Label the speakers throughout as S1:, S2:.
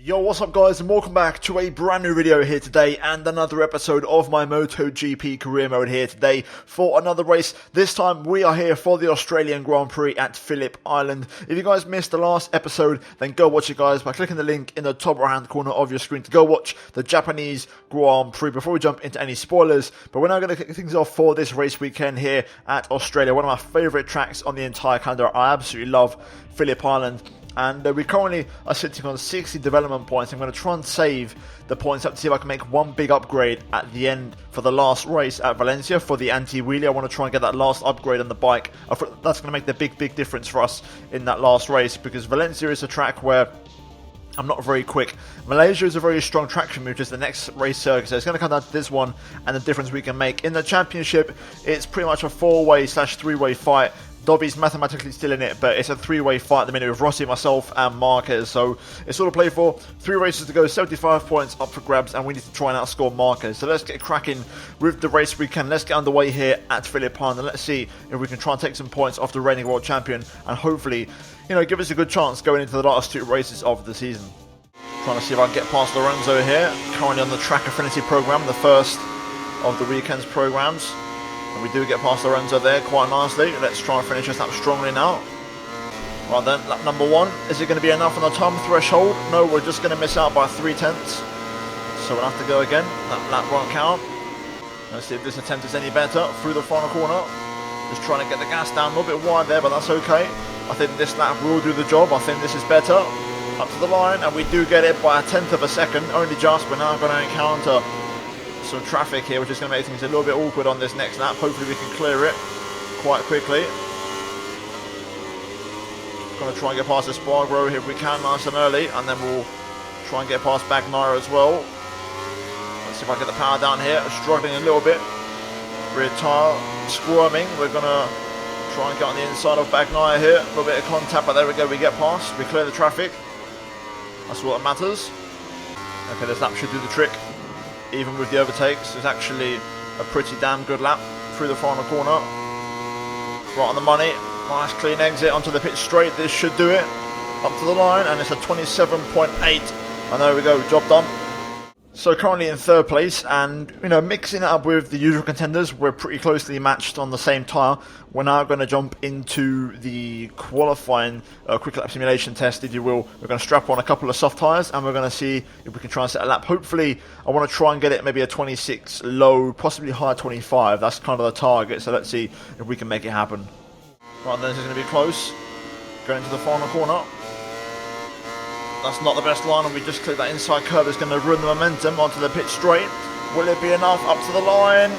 S1: Yo, what's up guys, and welcome back to a brand new video here today and another episode of my MotoGP career mode here today for another race. This time we are here for the Australian Grand Prix at Phillip Island. If you guys missed the last episode, then go watch it guys by clicking the link in the top right hand corner of your screen to go watch the Japanese Grand Prix before we jump into any spoilers. But we're now going to kick things off for this race weekend here at Australia, one of my favourite tracks on the entire calendar. I absolutely love Phillip Island. And we currently are sitting on 60 development points. I'm going to try and save the points up to see if I can make one big upgrade at the end for the last race at Valencia for the anti-wheelie. I want to try and get that last upgrade on the bike. That's going to make the big difference for us in that last race, because Valencia is a track where I'm not very quick. Malaysia is a very strong traction move, which is the next race circuit. So it's going to come down to this one and the difference we can make. In the championship, it's pretty much a 4-way/3-way fight. Dobby's mathematically still in it, but it's a 3-way fight at the minute with Rossi, myself, and Marquez. So it's all to play for. 3 races to go, 75 points up for grabs, and we need to try and outscore Marquez. So let's get cracking with the race we can. Let's get underway here at Phillip Island, and let's see if we can try and take some points off the reigning world champion, and hopefully, give us a good chance going into the last 2 races of the season. Trying to see if I can get past Lorenzo here, currently on the Track Affinity program, the first of the weekend's programs. And we do get past Lorenzo there quite nicely. Let's try and finish this lap strongly now. Right then, lap number 1. Is it going to be enough on the time threshold? No, we're just going to miss out by 3 tenths. So we'll have to go again. That lap won't count. Let's see if this attempt is any better through the final corner. Just trying to get the gas down a little bit wide there, but that's okay. I think this lap will do the job. I think this is better. Up to the line, and we do get it by a tenth of a second. Only just. We're now going to encounter some traffic here, which is going to make things a little bit awkward on this next lap. Hopefully we can clear it quite quickly. Going to try and get past the Spargo here if we can, nice and early, and then we'll try and get past Bagnaia as well. Let's see if I get the power down here. Struggling a little bit. Rear tyre squirming. We're going to try and get on the inside of Bagnaia here. A little bit of contact, but there we go. We get past. We clear the traffic. That's what matters. Okay, this lap should do the trick. Even with the overtakes, it's actually a pretty damn good lap through the final corner. Right on the money. Nice clean exit onto the pit straight. This should do it. Up to the line, and it's a 27.8. And there we go, job done. So currently in 3rd place, and mixing it up with the usual contenders, we're pretty closely matched on the same tyre. We're now going to jump into the qualifying quick lap simulation test, if you will. We're going to strap on a couple of soft tyres, and we're going to see if we can try and set a lap. Hopefully, I want to try and get it maybe a 26 low, possibly high 25. That's kind of the target, so let's see if we can make it happen. Right, then this is going to be close. Going into the final corner. That's not the best line, and we just click that inside curve. It's going to ruin the momentum onto the pit straight. Will it be enough up to the line?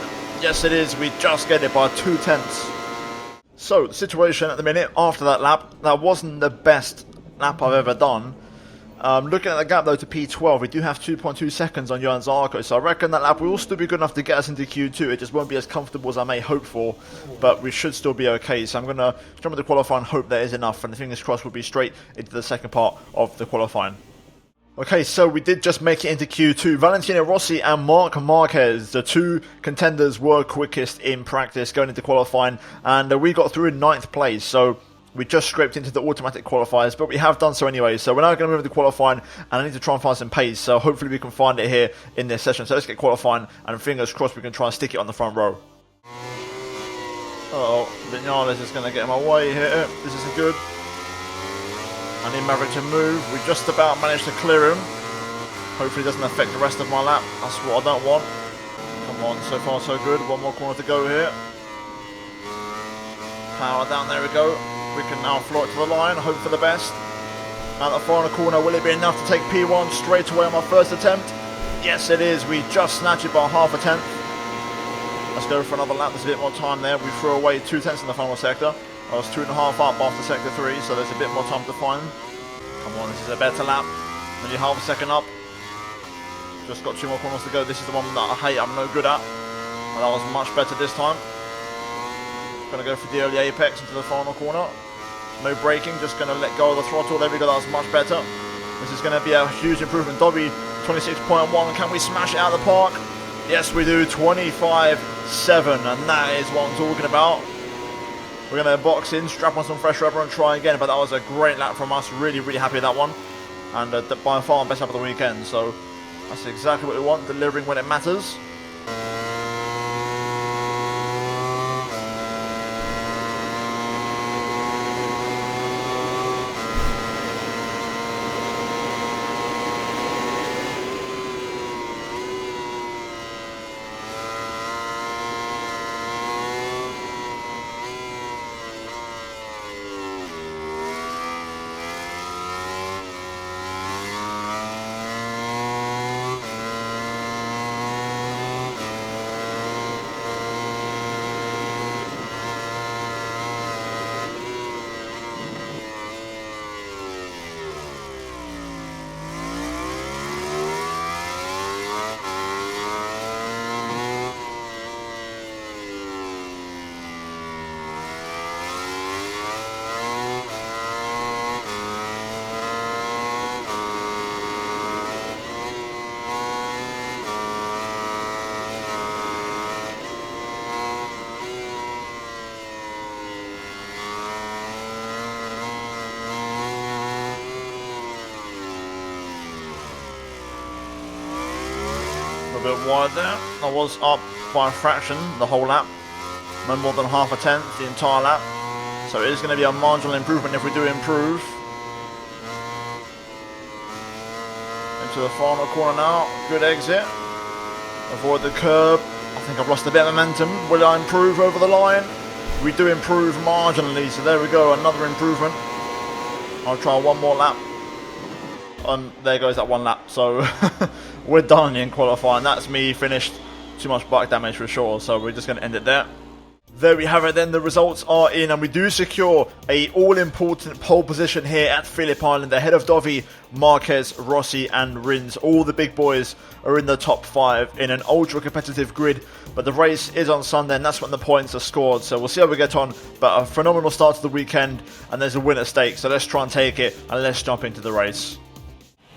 S1: Yes, it is. We just get it by 2 tenths. So, the situation at the minute after that lap, that wasn't the best lap I've ever done. Looking at the gap though to P12, we do have 2.2 seconds on Johan Zarco, so I reckon that lap will still be good enough to get us into Q2. It just won't be as comfortable as I may hope for, but we should still be okay. So I'm going to jump into qualifying and hope there is enough, and the fingers crossed we'll be straight into the second part of the qualifying. Okay, so we did just make it into Q2. Valentino Rossi and Marc Marquez, the 2 contenders, were quickest in practice going into qualifying, and we got through in 9th place, so we just scraped into the automatic qualifiers, but we have done so anyway. So we're now going to move to qualifying, and I need to try and find some pace. So hopefully we can find it here in this session. So let's get qualifying, and fingers crossed we can try and stick it on the front row. Vinales is going to get in my way here. This isn't good. I need Maverick to move. We just about managed to clear him. Hopefully it doesn't affect the rest of my lap. That's what I don't want. Come on, so far so good. One more corner to go here. Power down, there we go. We can now float to the line, hope for the best. At the final corner, will it be enough to take P1 straight away on my first attempt? Yes, it is. We just snatched it by half a tenth. Let's go for another lap. There's a bit more time there. We threw away 2 tenths in the final sector. I was 2.5 up after sector 3, so there's a bit more time to find. Come on, this is a better lap. Only half a second up. Just got 2 more corners to go. This is the one that I hate, I'm no good at. And that was much better this time. Going to go for the early apex into the final corner. No braking, just going to let go of the throttle. There we go, that was much better. This is going to be a huge improvement. Dobby, 26.1. Can we smash it out of the park? Yes, we do. 25.7, and that is what I'm talking about. We're going to box in, strap on some fresh rubber and try again, but that was a great lap from us. Really happy with that one. and by far best lap of the weekend. So that's exactly what we want, delivering when it matters. A bit wide there. I was up by a fraction the whole lap, no more than half a tenth the entire lap, so it is going to be a marginal improvement if we do improve. Into the final corner now, good exit, avoid the curb. I think I've lost a bit of momentum. Will I improve over the line? We do improve marginally, so there we go, another improvement. I'll try one more lap. There goes that one lap, so we're done in qualifying. That's me finished. Too much bike damage for sure, so we're just going to end it there. There we have it then, the results are in, and we do secure a all-important pole position here at Phillip Island, ahead of Dovi, Marquez, Rossi and Rins. All the big boys are in the top 5 in an ultra-competitive grid, but the race is on Sunday and that's when the points are scored, so we'll see how we get on. But a phenomenal start to the weekend, and there's a win at stake, so let's try and take it, and let's jump into the race.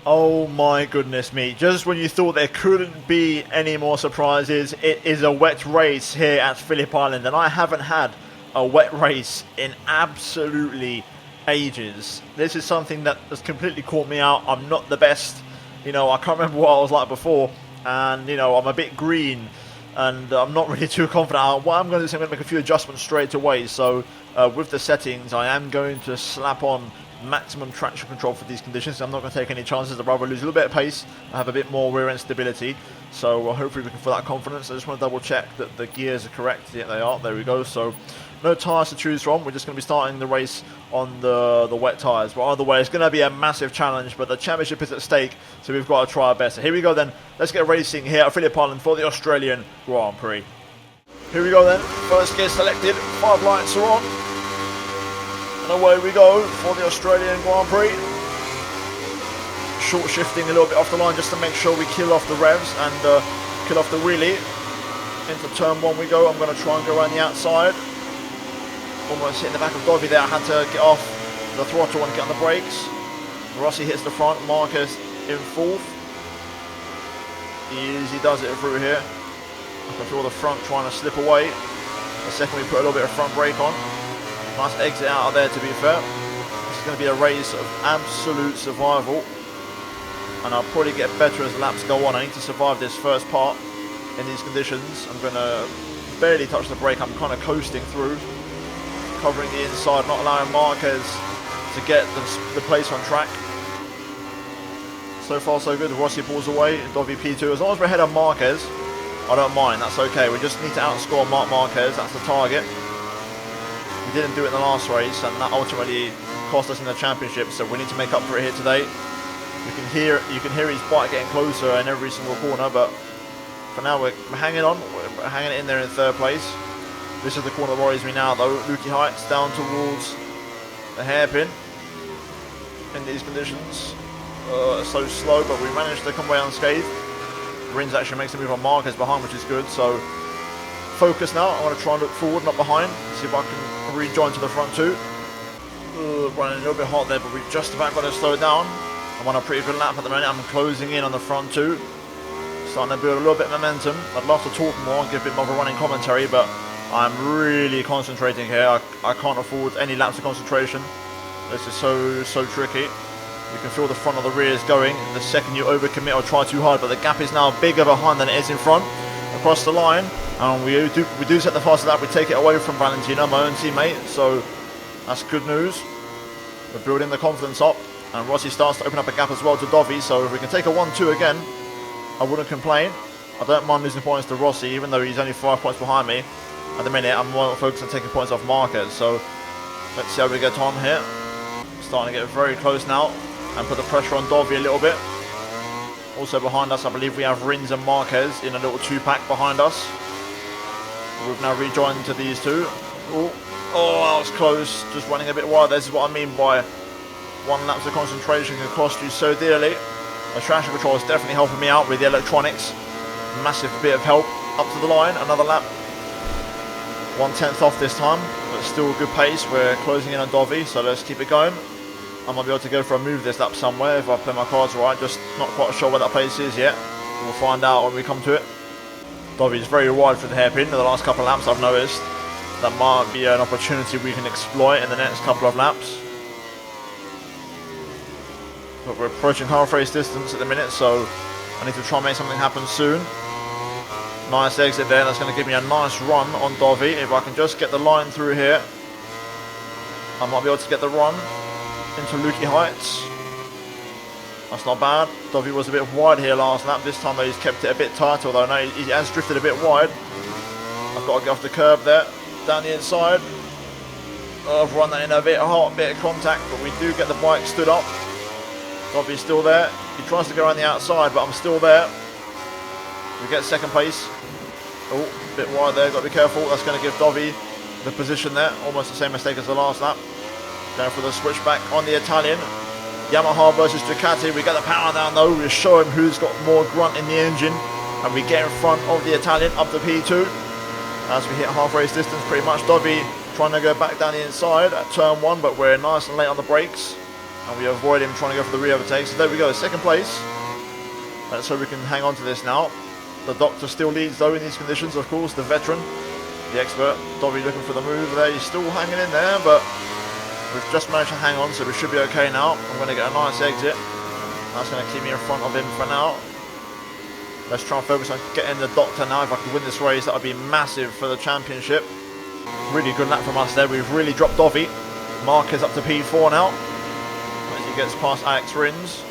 S1: Oh my goodness me, just when you thought there couldn't be any more surprises, it is a wet race here at Phillip Island, and I haven't had a wet race in absolutely ages. This is something that has completely caught me out. I'm not the best, I can't remember what I was like before, and I'm a bit green, and I'm not really too confident. What I'm going to do is I'm going to make a few adjustments straight away, so with the settings I am going to slap on maximum traction control for these conditions. I'm not going to take any chances. I'd rather lose a little bit of pace and have a bit more rear end stability, so hopefully we can feel that confidence. I just want to double check that the gears are correct. Yeah, they are. There we go. So no tyres to choose from. We're just going to be starting the race on the wet tyres, but either way it's going to be a massive challenge, but the championship is at stake, so we've got to try our best. So here we go then, let's get racing here at Phillip Island for the Australian Grand Prix. Here we go then, first gear selected, 5 lights are on. And away we go for the Australian Grand Prix. Short shifting a little bit off the line just to make sure we kill off the revs and kill off the wheelie. Into turn 1 we go. I'm going to try and go around the outside. Almost hitting the back of Dovi there. I had to get off the throttle and get on the brakes. Rossi hits the front. Marquez in 4th. He easy does it through here. I can feel the front trying to slip away. The second we put a little bit of front brake on. Nice exit out of there, to be fair. This is going to be a race of absolute survival, and I'll probably get better as laps go on. I need to survive this first part in these conditions. I'm going to barely touch the brake. I'm kind of coasting through, covering the inside, not allowing Marquez to get the place on track. So far so good. Rossi pulls away, Dovi P2. As long as we're ahead of Marquez, I don't mind, that's okay. We just need to outscore Marquez, that's the target. We didn't do it in the last race, and that ultimately cost us in the championship, so we need to make up for it here today. You can hear his bike getting closer in every single corner, but for now we're hanging on. We're hanging in there in 3rd place. This is the corner that worries me now though. Lukey Heights down towards the hairpin in these conditions. So slow, but we managed to come away unscathed. Rins actually makes a move on Marquez behind, which is good, so focus now. I want to try and look forward, not behind. See if I can rejoin to the front too. Running a little bit hot there, but we've just about got to slow down. I'm on a pretty good lap at the moment. I'm closing in on the front too. Starting to build a little bit of momentum. I'd love to talk more and give a bit more of a running commentary, but I'm really concentrating here. I can't afford any lapse of concentration. This is so tricky. You can feel the front of the rears going the second you overcommit or try too hard, but the gap is now bigger behind than it is in front. Across the line, and we do set the fastest lap. We take it away from Valentino, my own teammate, so that's good news. We're building the confidence up, and Rossi starts to open up a gap as well to Dovi, so if we can take a 1-2 again, I wouldn't complain. I don't mind losing points to Rossi, even though he's only 5 points behind me. At the minute, I'm more focused on taking points off Marquez, so let's see how we get on here. Starting to get very close now, and put the pressure on Dovi a little bit. Also behind us, I believe we have Rins and Marquez in a little 2-pack behind us. We've now rejoined to these two. Oh, that was close. Just running a bit wide. This is what I mean by 1 lapse of concentration can cost you so dearly. The traction control is definitely helping me out with the electronics. Massive bit of help. Up to the line, another lap. 1/10 off this time, but still a good pace. We're closing in on Dovi, so let's keep it going. I might be able to go for a move this lap somewhere if I play my cards right. Just not quite sure where that place is yet. We'll find out when we come to it. Dovi is very wide for the hairpin. In the last couple of laps I've noticed that might be an opportunity we can exploit in the next couple of laps. But we're approaching half race distance at the minute, so I need to try and make something happen soon. Nice exit there. That's going to give me a nice run on Dovi. If I can just get the line through here, I might be able to get the run into Lukey Heights. That's not bad. Dovi was a bit wide here last lap. This time though he's kept it a bit tight, although no, he has drifted a bit wide. I've got to get off the curb there, down the inside. I've run that in a bit hot, bit of contact, but we do get the bike stood up. Dovi's still there. He tries to go around the outside, but I'm still there. We get second place. Oh, a bit wide there, got to be careful. That's going to give Dovi the position there. Almost the same mistake as the last lap. Going for the switchback on the Italian. Yamaha versus Ducati. We get the power down though. We show him who's got more grunt in the engine. And we get in front of the Italian up to P2. As we hit half race distance pretty much. Dovi trying to go back down the inside at turn 1, but we're nice and late on the brakes. And we avoid him trying to go for the rear overtake. So there we go, second place. Let's hope we can hang on to this now. The doctor still leads though in these conditions, of course, the veteran, the expert. Dovi looking for the move there. He's still hanging in there, but we've just managed to hang on, so we should be okay now. I'm going to get a nice exit. That's going to keep me in front of him for now. Let's try and focus on getting the doctor now. If I can win this race, that would be massive for the championship. Really good lap from us there. We've really dropped Dovi. Marquez up to P4 now, as he gets past Alex Rins.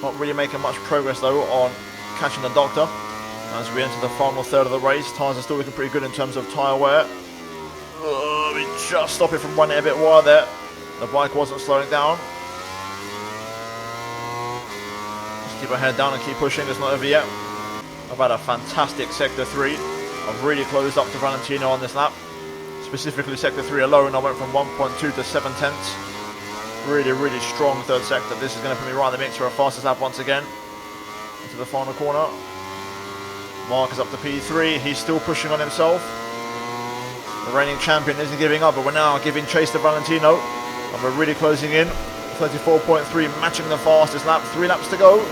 S1: Not really making much progress though on catching the doctor. As we enter the final third of the race, tyres are still looking pretty good in terms of tyre wear. We just stop it from running a bit wide there. The bike wasn't slowing down. Just keep our head down and keep pushing. It's not over yet. I've had a fantastic Sector 3. I've really closed up to Valentino on this lap. Specifically Sector 3 alone, I went from 1.2 to 7/10. Really strong third sector. This is going to put me right in the mix for a fastest lap once again. Into the final corner. Mark is up to P3. He's still pushing on himself. The reigning champion isn't giving up, but we're now giving chase to Valentino. And we're really closing in. 34.3, matching the fastest lap. 3 laps to go.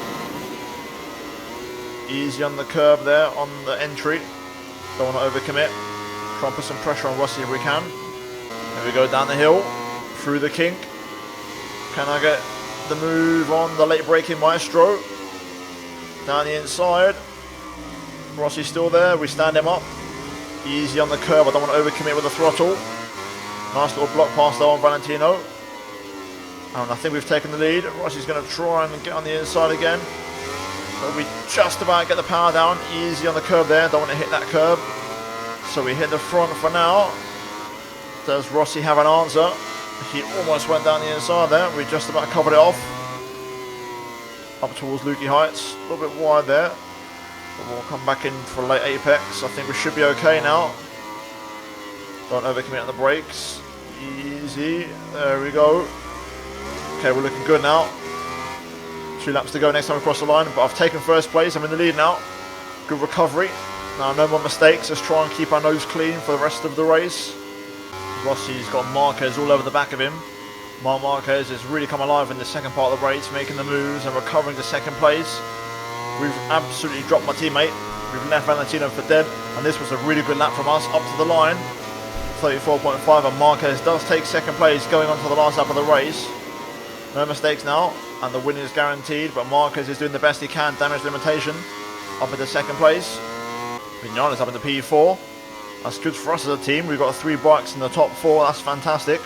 S1: Easy on the curb there on the entry. Don't want to overcommit. Try and put some pressure on Rossi if we can. Here we go down the hill. Through the kink. Can I get the move on the late braking Maestro? Down the inside. Rossi's still there. We stand him up. Easy on the curb. I don't want to overcommit with the throttle. Nice little block pass though on Valentino. And I think we've taken the lead. Rossi's going to try and get on the inside again. But we just about get the power down. Easy on the curb there. Don't want to hit that curb. So we hit the front for now. Does Rossi have an answer? He almost went down the inside there. We just about covered it off. Up towards Lukey Heights. A little bit wide there. But we'll come back in for late apex. I think we should be okay now. Don't overcommit on the brakes. Easy. There we go. Okay, we're looking good now. 2 laps to go next time we cross the line. But I've taken first place. I'm in the lead now. Good recovery. Now no more mistakes. Let's try and keep our nose clean for the rest of the race. Rossi's got Marquez all over the back of him. Marquez has really come alive in the second part of the race, making the moves and recovering to second place. We've absolutely dropped my teammate. We've left Valentino for dead, and this was a really good lap from us up to the line. 34.5, and Marquez does take second place going on to the last lap of the race. No mistakes now, and the win is guaranteed, but Marquez is doing the best he can. Damage limitation up into second place. Vinales up into P4. That's good for us as a team. We've got 3 bikes in the top 4. That's fantastic.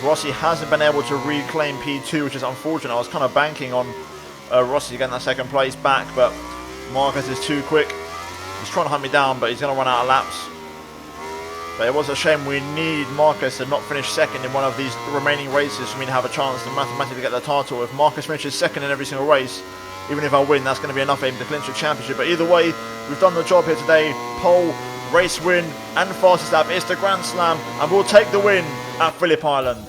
S1: Rossi hasn't been able to reclaim P2, which is unfortunate. I was kind of banking on Rossi getting that second place back, but Marquez is too quick. He's trying to hunt me down, but he's going to run out of laps. But it was a shame. We need Marquez to not finish second in one of these remaining races for me to have a chance to mathematically get the title. If Marquez finishes second in every single race, even if I win, that's going to be enough for him to clinch the championship. But either way, we've done the job here today. Pole, race win, and fastest lap. It's the Grand Slam, and we'll take the win at Phillip Island.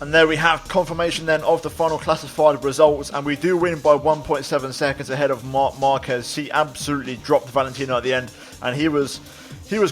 S1: And there we have confirmation then of the final classified results, and we do win by 1.7 seconds ahead of Marquez. He absolutely dropped Valentino at the end, and he was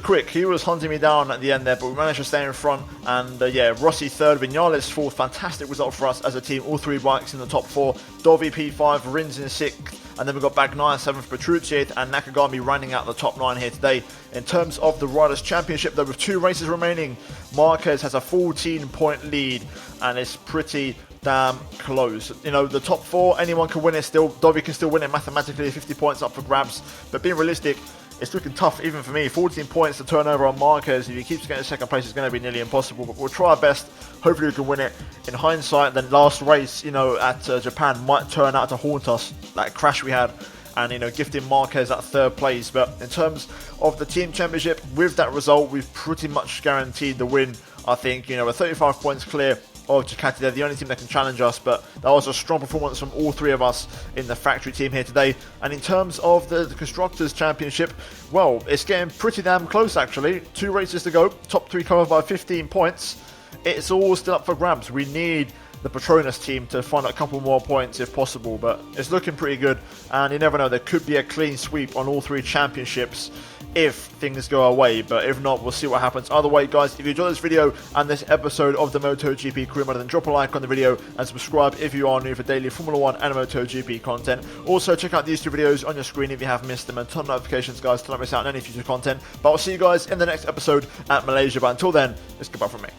S1: quick. He was hunting me down at the end there, but we managed to stay in front. And yeah, Rossi third, Vinales fourth. Fantastic result for us as a team. All 3 bikes in the top 4. Dovi P5, Rins in 6th. And then we've got Bagnaia 7th, Petrucci 8th, and Nakagami rounding out the top 9 here today. In terms of the Riders' Championship, though, with 2 races remaining, Marquez has a 14-point lead, and it's pretty damn close. You know, the top 4, anyone can win it still. Dovi can still win it mathematically, 50 points up for grabs. But being realistic, it's looking tough even for me. 14 points to turn over on Marquez. If he keeps getting second place, it's going to be nearly impossible. But we'll try our best. Hopefully we can win it. In hindsight, the last race, you know, at Japan might turn out to haunt us. That crash we had, and, you know, gifting Marquez that 3rd place. But in terms of the team championship, with that result, we've pretty much guaranteed the win. I think, you know, we're 35 points clear of Ducati. They're the only team that can challenge us, but that was a strong performance from all 3 of us in the factory team here today. And in terms of the Constructors' Championship, well, it's getting pretty damn close actually. 2 races to go, top 3 covered by 15 points. It's all still up for grabs. We need the Petronas team to find a couple more points if possible, but it's looking pretty good, and you never know, there could be a clean sweep on all 3 championships if things go our way. But if not, we'll see what happens. Either way, guys, if you enjoyed this video and this episode of the MotoGP Career Mode, then drop a like on the video and subscribe if you are new for daily Formula 1 and MotoGP content. Also, check out these 2 videos on your screen if you have missed them, and turn on notifications, guys, to not miss out on any future content. But I'll see you guys in the next episode at Malaysia. But until then, it's goodbye from me.